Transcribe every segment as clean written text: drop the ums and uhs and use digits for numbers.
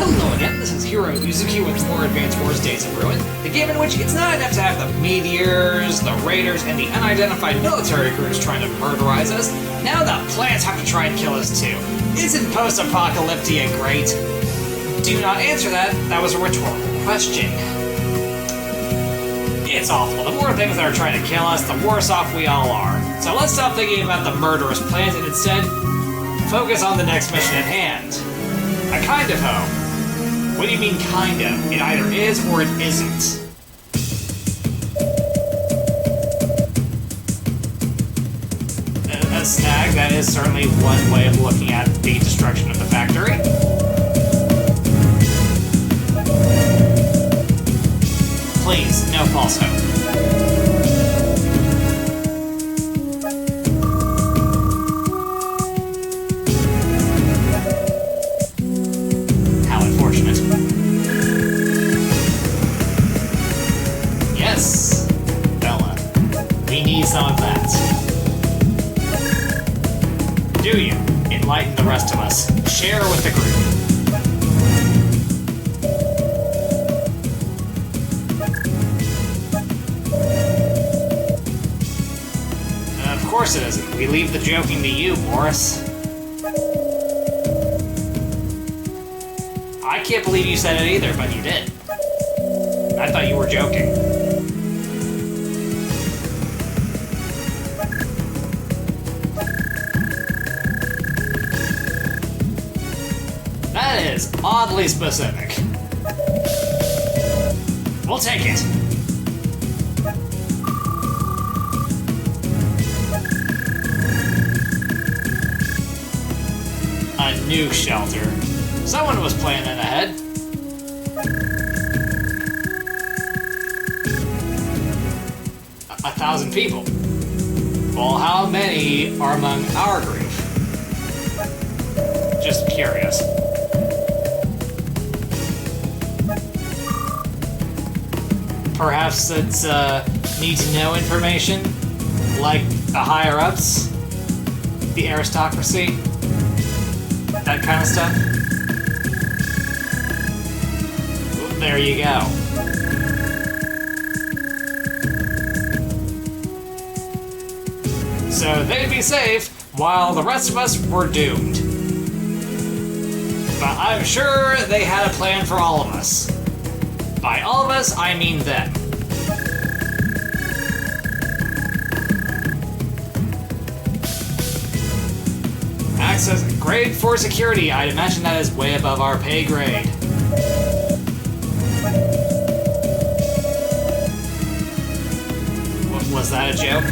Hello again, this is Heero Uzuki with more Advanced Wars Days of Ruin, the game in which it's not enough to have the meteors, the raiders, and the unidentified military crews trying to murderize us, now the plants have to try and kill us too. Isn't post-apocalyptia great? Do not answer that, that was a rhetorical question. It's awful. The more things that are trying to kill us, the worse off we all are. So let's stop thinking about the murderous plans and instead focus on the next mission at hand. A kind of home. What do you mean kind of? It either is or it isn't. A snag, that is certainly one way of looking at the destruction of the factory. Please, no false hope. How unfortunate. Yes, Bella. We need some of that. Do you? Enlighten the rest of us. Share with the group. Of course it isn't. We leave the joking to you, Morris. I can't believe you said it either, but you did. I thought you were joking. That is oddly specific. We'll take it. A new shelter. Someone was planning ahead. A 1,000 people. Well, how many are among our group? Just curious. Perhaps it's need-to-know information? Like the higher-ups? The aristocracy? That kind of stuff? There you go. So they'd be safe, while the rest of us were doomed. But I'm sure they had a plan for all of us. By all of us, I mean them. Access grade 4 security. I'd imagine that is way above our pay grade. Was that a joke?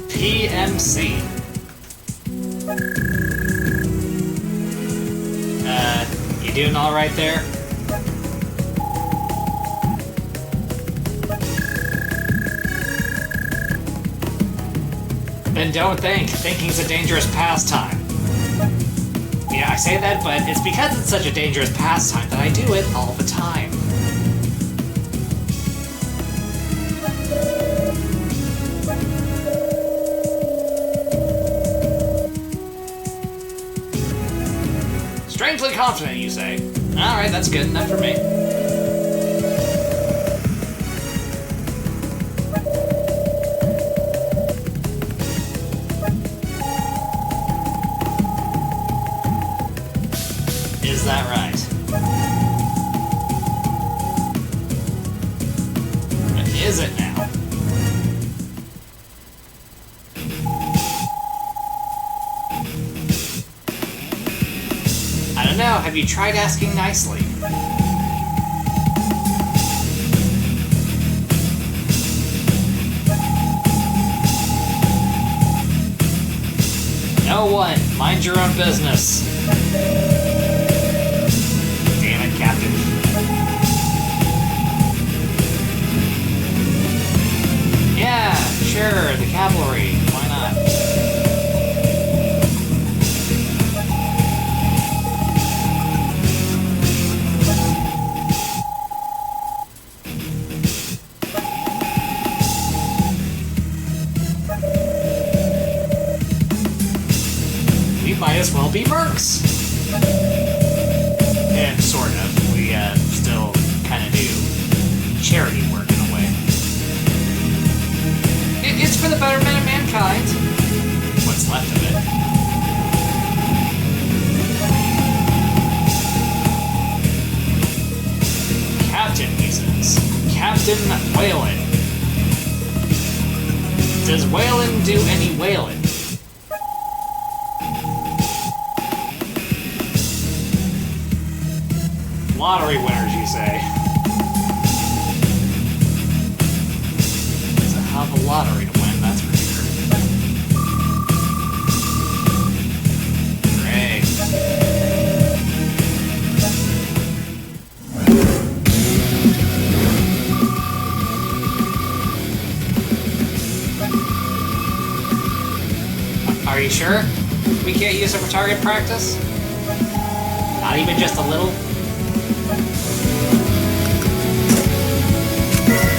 PMC. You doing all right there? Then don't think. Thinking's a dangerous pastime. Yeah, I say that, but it's because it's such a dangerous pastime that I do it all the time. Strangely confident, you say? Alright, that's good enough for me. Is that right? But is it now? I don't know, have you tried asking nicely? No one, mind your own business. Damn it, Captain. Yeah, sure, the cavalry, why not? we might as well be mercs. And sort of. We still kind of do charity work in a way. It's for the betterment of mankind. What's left of it. Captain, he says. Captain Whalen. Does Whalen do any whaling? Lottery winners, you say? It's a hell of a lottery to win, that's for sure. Great. Are you sure? We can't use it for target practice? Not even just a little?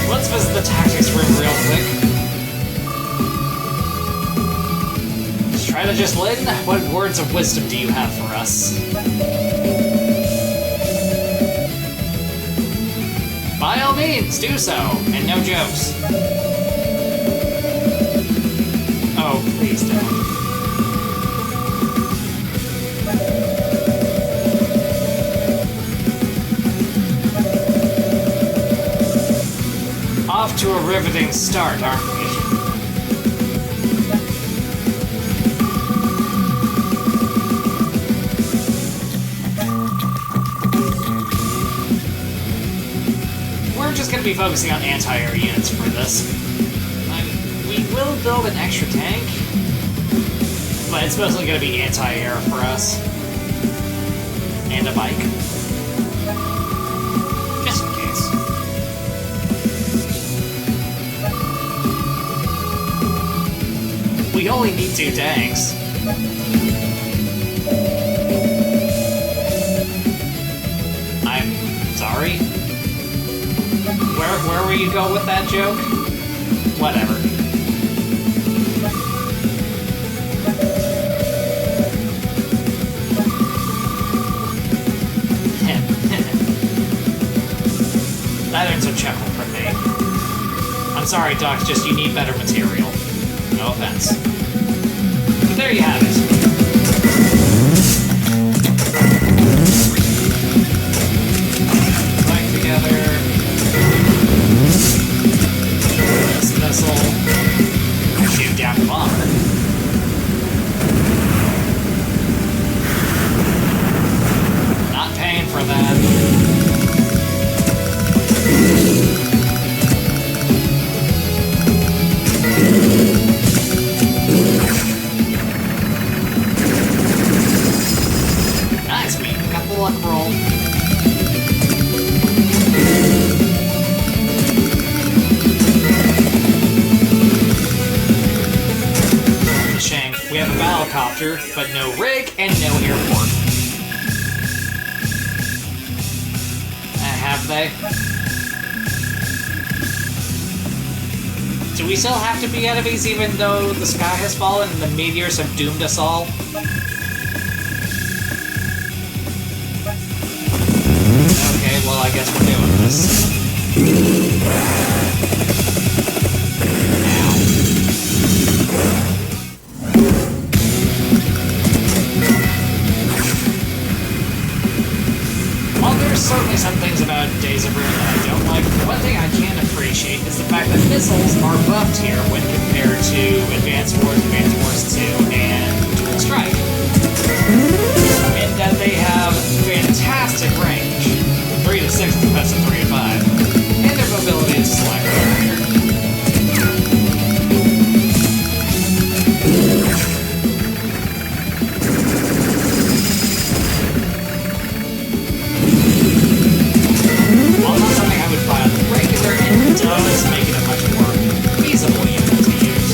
Let's visit the tactics room real quick. Strategist Lin, what words of wisdom do you have for us? By all means, do so, and no jokes. Oh, please don't. Off to a riveting start, aren't we? We're just going to be focusing on anti-air units for this. We will build an extra tank, but it's mostly going to be anti-air for us. And a bike. Just in case. We only need 2 tanks. I'm sorry? Where will you go with that joke? Whatever. That earns a chuckle from me. I'm sorry, Doc, just you need better material. No offense. But there you have it. Back together. This missile. Shoot down the bomber. Not paying for that. Roll. It's a shame. We have a battlecopter, but no rig and no airport. Have they? Do we still have to be enemies even though the sky has fallen and the meteors have doomed us all? Okay, well, I guess we're doing this. While there's certainly some things about Days of Ruin that I don't like, one thing I can appreciate is the fact that missiles are buffed here when compared to Advanced Wars 2, and Dual Strike. In that they have fantastic range. 3 to 6 as opposed to 3 to 5. And their mobility is slightly higher. While not something I would buy on the regular, it does make it a much more feasible unit to use.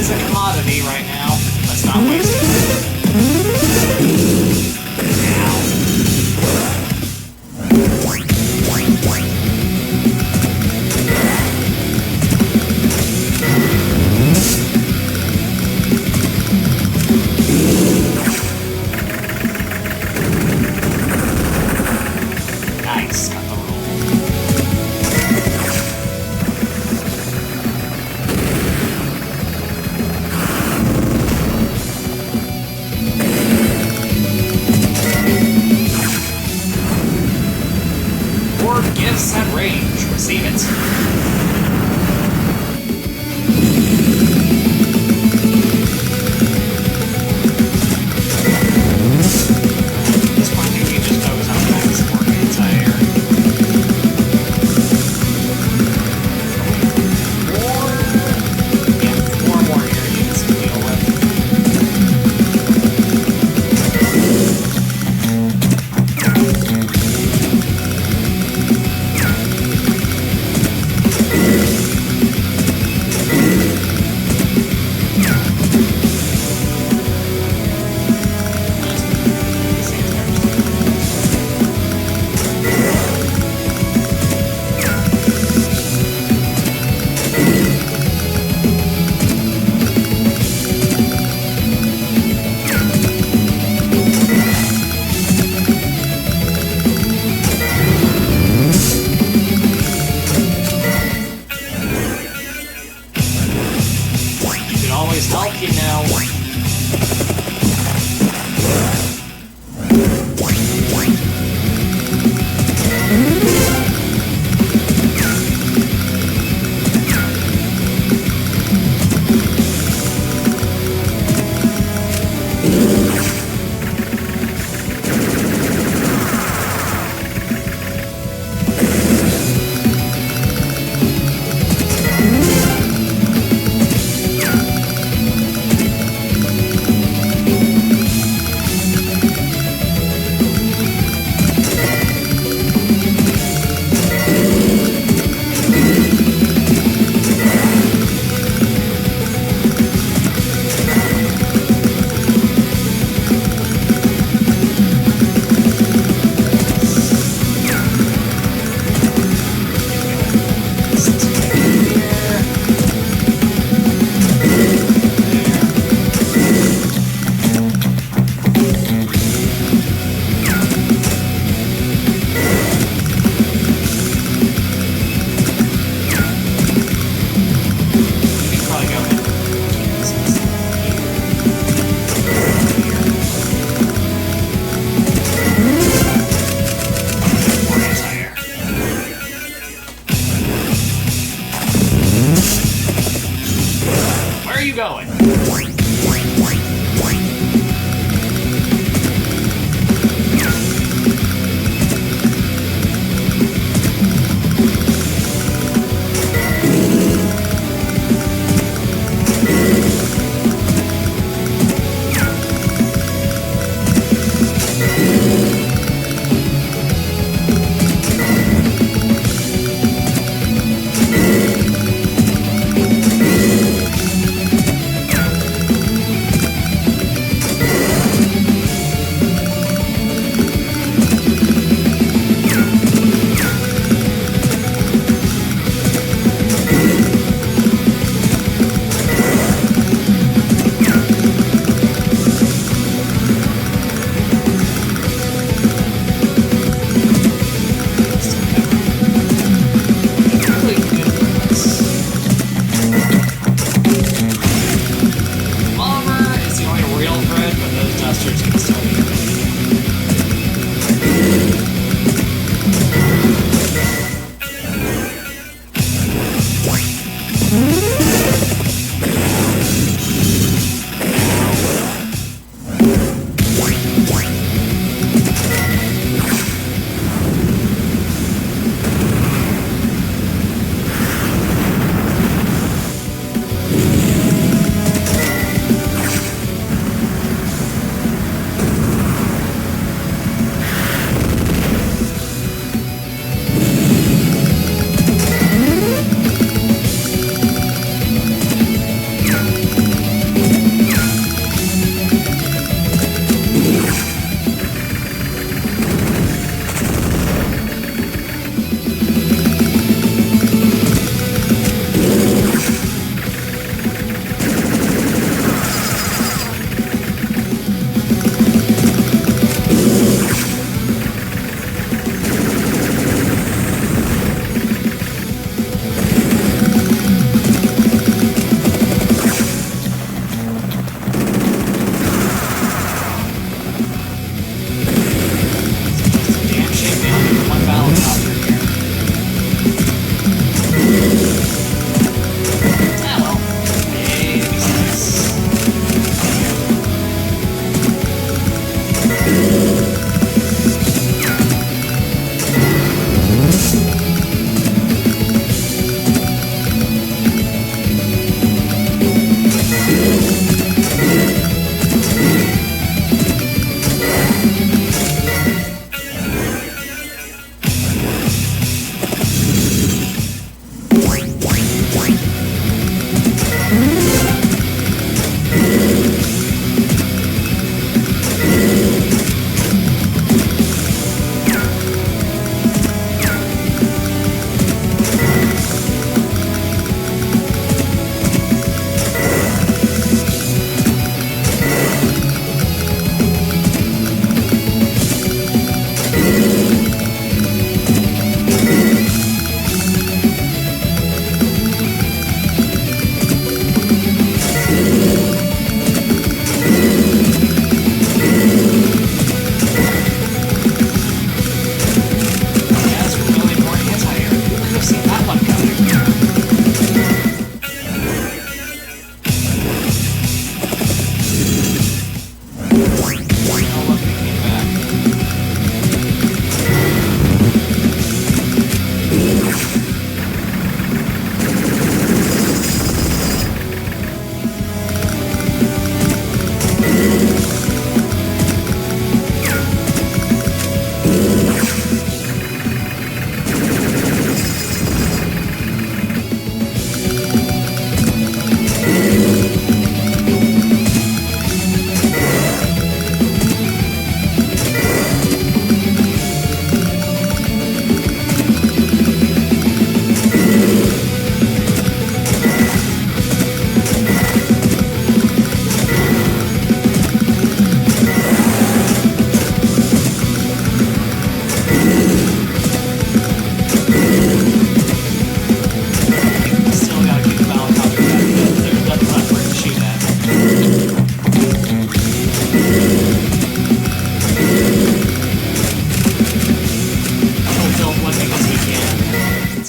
is a commodity right now. Let's not waste it. Nice, got the roll. Four gifts at range. Receive it. This one maybe just goes out back some more entire. Four more air units to deal with. You can always help, you know. Where are you going?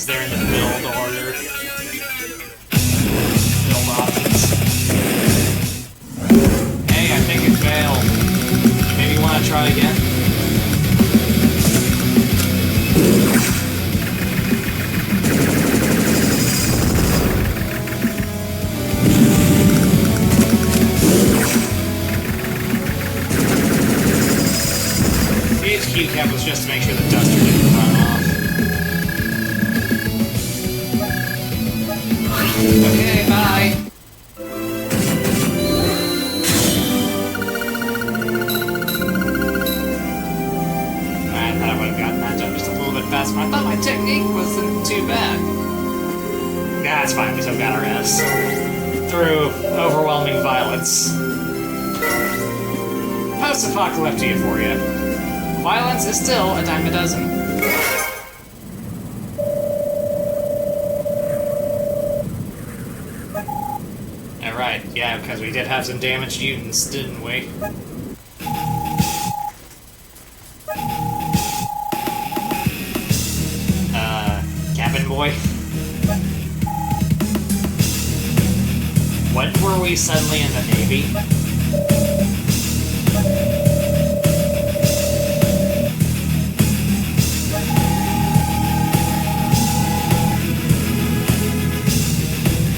options there in the build order. Build options. Hey, I think it failed. You maybe want to try again? The HQ cap was just to make sure the duster didn't run off. Okay, bye. I thought I would have gotten that done just a little bit faster. I thought my technique wasn't too bad. That's fine, we still got our ass. Through overwhelming violence. Post-apocalyptic for you. Violence is still a dime a dozen. Alright, yeah, because we did have some damaged mutants, didn't we? Cabin boy? When were we suddenly in the Navy?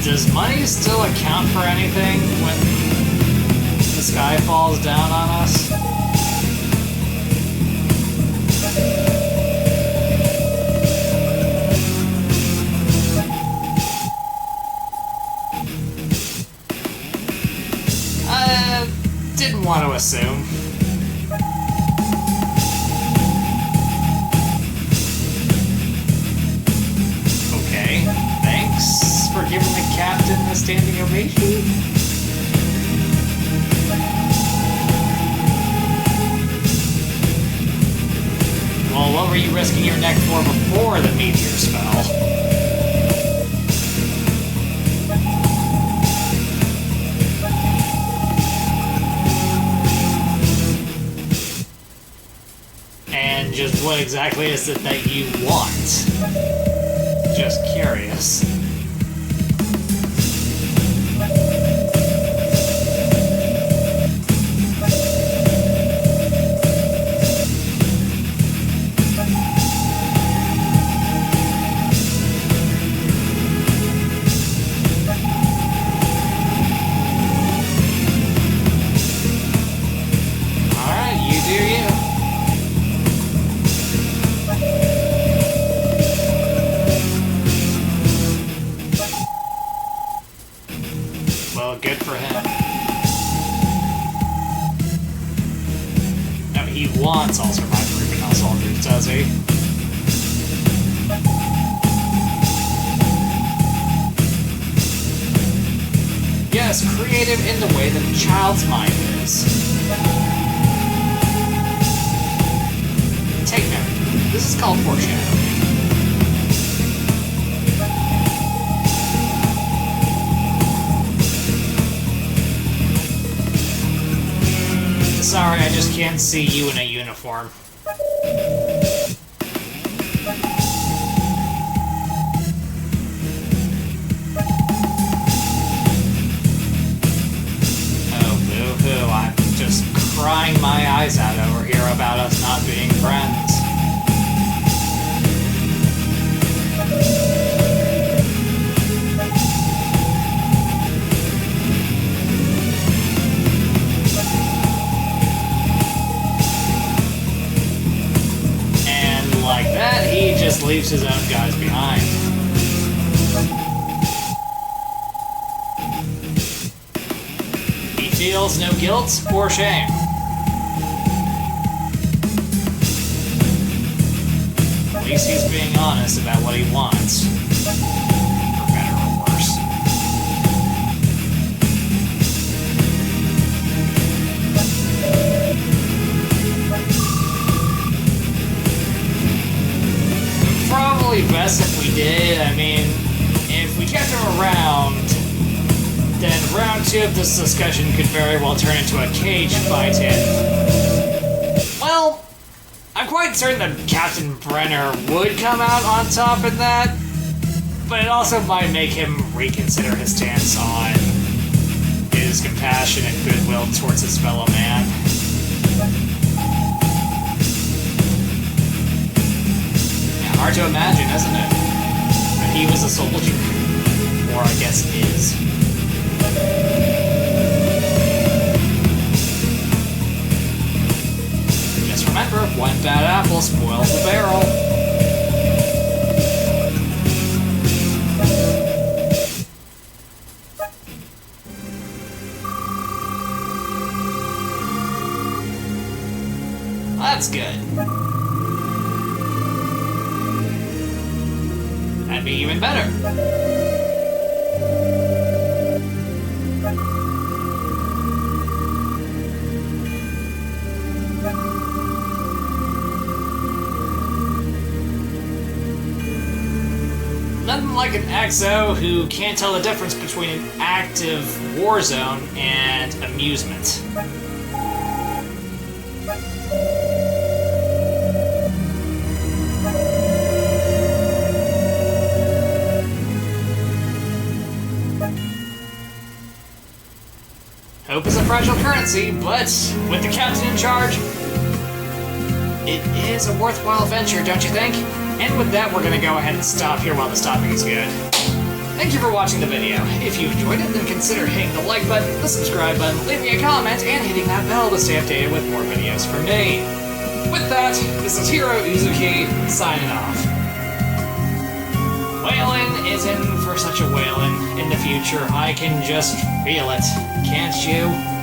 Does money still account for anything when the sky falls down on us? Didn't want to assume. Okay, thanks for giving the captain a standing ovation. Well, what were you risking your neck for before the meteors fell? And just what exactly is it that you want? Just curious. Alright, you do you. Well, good for him. No, he wants all survivor recon soldiers, does he? Yes, creative in the way that a child's mind is. Take note. This is called foreshadowing. Sorry, I just can't see you in a uniform. Oh, boo-hoo, I'm just crying my eyes out over here about us not being friends. Like that, he just leaves his own guys behind. He feels no guilt or shame. At least he's being honest about what he wants. For better or worse. Probably best if we did. I mean, if we kept him around, then round 2 of this discussion could very well turn into a cage fight well, I'm quite certain that Captain Brenner would come out on top in that, But it also might make him reconsider his stance on his compassion and goodwill towards his fellow man. Yeah, hard to imagine, isn't it? That he was a soldier. Or I guess is. Just remember, one bad apple spoils the barrel. That's good. That'd be even better. Nothing like an XO who can't tell the difference between an active war zone and amusement. Hope is a fragile currency, but with the captain in charge, it is a worthwhile venture, don't you think? And with that, we're going to go ahead and stop here while the stopping is good. Thank you for watching the video. If you enjoyed it, then consider hitting the like button, the subscribe button, leaving me a comment, and hitting that bell to stay updated with more videos from me. With that, this is Heero Uzuki, signing off. Whalin is in for such a whalin in the future. I can just feel it. Can't you?